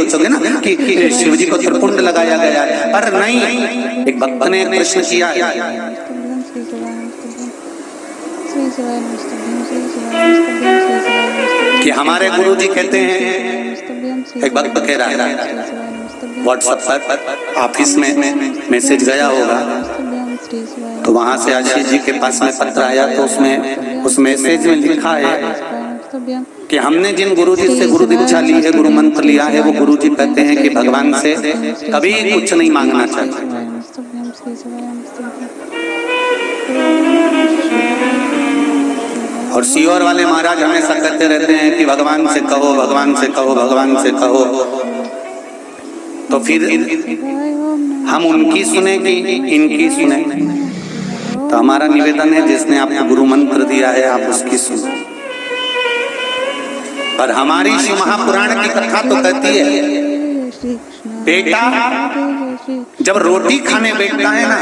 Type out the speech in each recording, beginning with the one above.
सोचोगे ना कि शिव जी को त्रिपुंड लगाया गया है, पर नहीं। एक भक्त ने प्रश्न किया कि हमारे गुरु जी कहते हैं, एक भक्त कह रहा है व्हाट्सएप पर ऑफिस में मैसेज गया होगा, तो वहां से आशीष जी के पास में पत्र आया, तो उसमें उस मैसेज में लिखा है कि हमने जिन गुरु जी से गुरु दीक्षा ली है, गुरु मंत्र लिया है, वो गुरु जी कहते हैं कि भगवान से कभी कुछ नहीं मांगना चाहिए। और सीहोर वाले महाराज हमेशा कहते रहते हैं कि भगवान से कहो, भगवान से कहो, भगवान से कहो। तो फिर हम उनकी सुने कि इनकी सुने? तो हमारा निवेदन है, जिसने आपको गुरु मंत्र दिया है आप उसकी सुनो। पर हमारी शिव महापुराण की कथा तो कहती है, बेटा जब रोटी खाने बैठता है ना,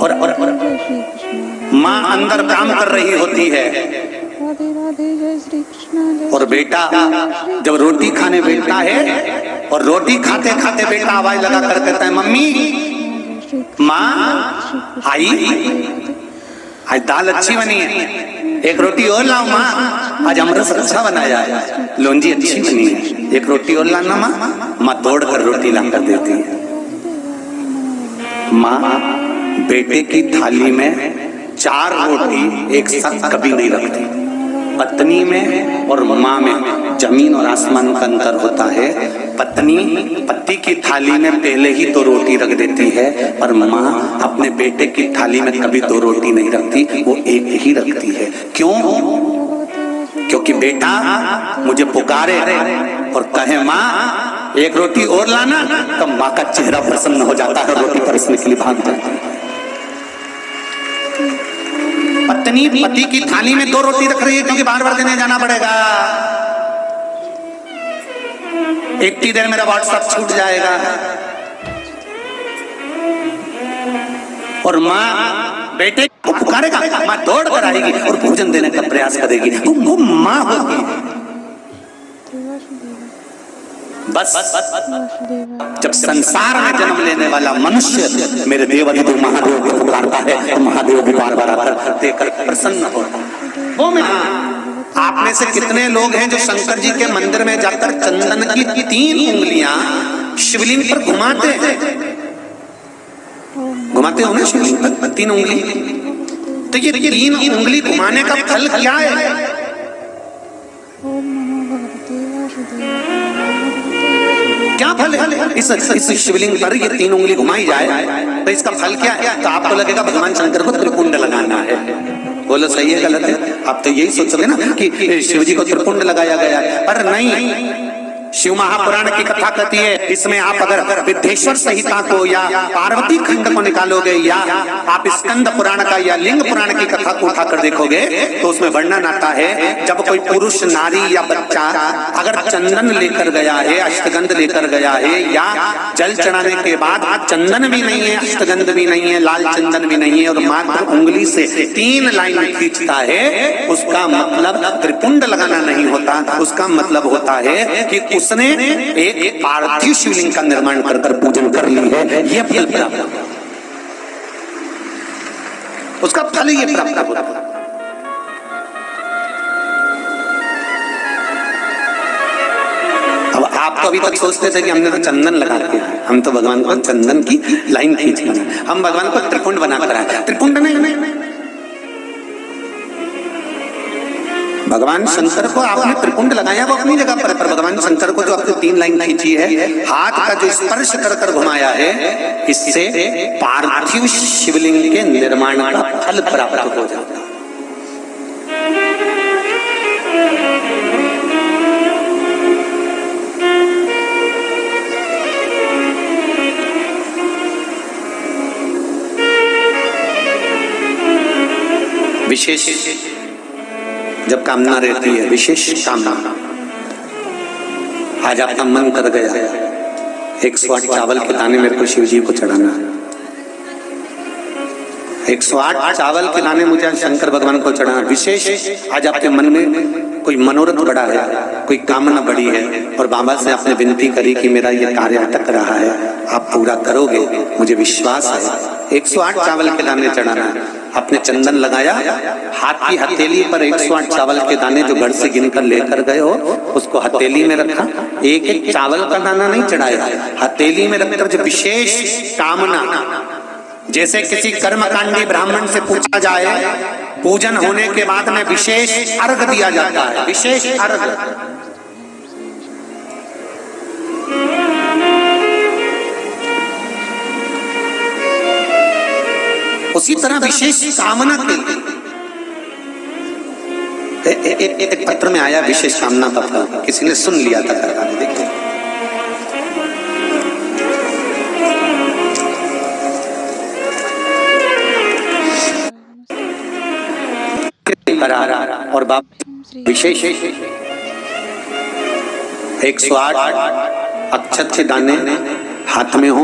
और माँ अंदर काम कर रही होती है, और बेटा जब रोटी खाने बैठता है, और रोटी खाते खाते बेटा आवाज लगा कर कहता है, मम्मी माँ आज दाल अच्छी बनी है, एक रोटी और लाओ माँ, आज अमरस अच्छा बनाया है, लौंजी अच्छी बनी है, एक रोटी और लाना माँ। माँ तोड़ कर रोटी ला कर देती है। माँ बेटे की थाली में 4 रोटी एक साथ कभी नहीं रखती। पत्नी में और माँ में जमीन और आसमान का अंतर होता है। पत्नी पति की थाली में पहले ही 2 रोटी रख देती है, पर माँ अपने बेटे की थाली में कभी 2 रोटी नहीं रखती, वो एक ही रखती है। क्यों? क्योंकि बेटा मुझे पुकारे और कहे माँ एक रोटी और लाना, तो माँ का चेहरा प्रसन्न हो जाता है, रोटी परसने के लिए भाग जाती है। पत्नी पति की थाली में 2 रोटी रख रही है क्योंकि बार बार देने जाना पड़ेगा। इतनी देर मेरा व्हाट्सएप छूट जाएगा, और माँ बेटे को पुकारेगा, माँ दौड़ कर आएगी और भोजन देने का प्रयास करेगी। वो माँ होगी। बस जब संसार में जन्म लेने वाला मनुष्य मेरे देवाधिदेव महादेव को पुकारता है, तो महादेव भी बार बार आकर देकर प्रसन्न होता है। वो में आप में से कितने लोग हैं जो शंकर जी के मंदिर में जाकर चंदन की 3 उंगलियां शिवलिंग पर घुमाते हैं? घुमाते हो ना शिवलिंग पर 3 उंगली? तो ये 3 उंगली घुमाने का फल क्या है? क्या फल है? इस शिवलिंग पर ये 3 उंगली घुमाई जाए तो इसका फल क्या है? तो आपको लगेगा भगवान शंकर को त्रिपुंड लगाना है। बोलो सही है गलत है? आप तो यही सोचोगे ना कि शिव जी को त्रिपुंड लगाया गया है, पर नहीं। शिव महापुराण की कथा कहती है, इसमें आप अगर विद्धेश्वर संहिता को या पार्वती खंड को निकालोगे, या आप स्कंद पुराण का या लिंग पुराण की कथा को उठाकर देखोगे, तो उसमें वर्णन आता है जब कोई पुरुष, नारी या बच्चा अगर चंदन लेकर गया है, अष्टगंध लेकर गया है, या जल चढ़ाने के बाद चंदन भी नहीं है, अष्टगंध भी नहीं है, लाल चंदन भी नहीं है, और मात्र उंगली से 3 लाइन खींचता है, उसका मतलब त्रिपुंड लगाना नहीं होता। उसका मतलब होता है कि उसने एक पार्थिव शिवलिंग का निर्माण कर पूजन कर ली है। यह फल प्राप्त, उसका फल ये प्राप्त होता है। अब आप तो अभी तक सोचते थे कि हमने तो चंदन लगा के, हम तो भगवान को चंदन की लाइन खींच कर, हम भगवान को त्रिपुंड बनाकर आए। त्रिपुंड नहीं, भगवान शंकर को आपने त्रिपुंड लगाया वो अपनी जगह पर भगवान शंकर को जो आपने 3 लाइन खींची है, हाथ का जो स्पर्श कर कर घुमाया है, इससे पार्थिव शिवलिंग के निर्माण का फल प्राप्त हो जाता है। विशेष जब कामना रहती है, विशेष कामना, आज आपका मन कर गया 108 चावल के दाने मेरे को शिव जी को चढ़ाना, 108 चावल के दाने मुझे शंकर भगवान को चढ़ाना, विशेष आज आपके मन में कोई मनोरथ बड़ा है, कोई कामना बड़ी है और बाबा से आपने विनती करी कि मेरा ये कार्य अटक रहा है, आप पूरा करोगे, मुझे विश्वास है। 108 चावल के दाने चढ़ाना है। आपने चंदन लगाया, हाथ की हथेली पर 108 चावल के दाने जो घर से गिनकर लेकर गए हो उसको हथेली में रखा। एक एक चावल का दाना नहीं चढ़ाया, हथेली में रखकर जो विशेष कामना, जैसे किसी कर्मकांडी ब्राह्मण से पूछा जाए, पूजन होने के बाद में विशेष अर्घ दिया जाता है, विशेष अर्घ। उसी तरह विशेष कामना के लिए एक पत्र में आया विशेष कामना का फल, किसी ने सुन लिया था। देखिए और बाप विशेष 108 अक्षत के दाने हाथ में हो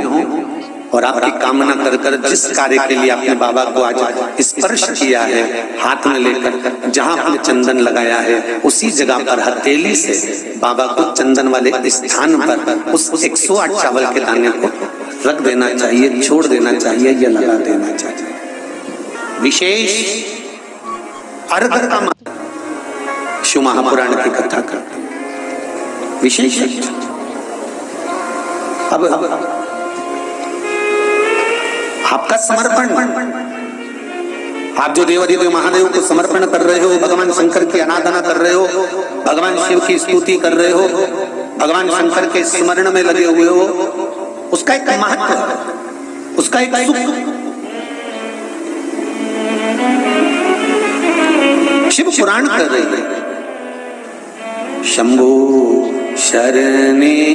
और आपकी कामना कर कर जिस कार्य के लिए आपने बाबा को आज स्पर्श किया है, हाथ में लेकर जहां आपने चंदन लगाया है उसी जगह पर हथेली से बाबा को चंदन वाले स्थान पर उस 108 चावल के दाने को रख देना चाहिए, छोड़ देना चाहिए या लगा देना चाहिए। विशेष अर्घ का शिव महापुराण की कथा का विशेष। अब आपका समर्पण, आप जो देवाधिदेव महादेव को समर्पण कर रहे हो, भगवान शंकर की आराधना कर रहे हो, भगवान शिव की स्तुति कर रहे हो, भगवान शंकर के स्मरण में लगे हुए हो, उसका एक महत्व, उसका एक सुख। शिव पुराण कर रहे हैं, शंभो शरणे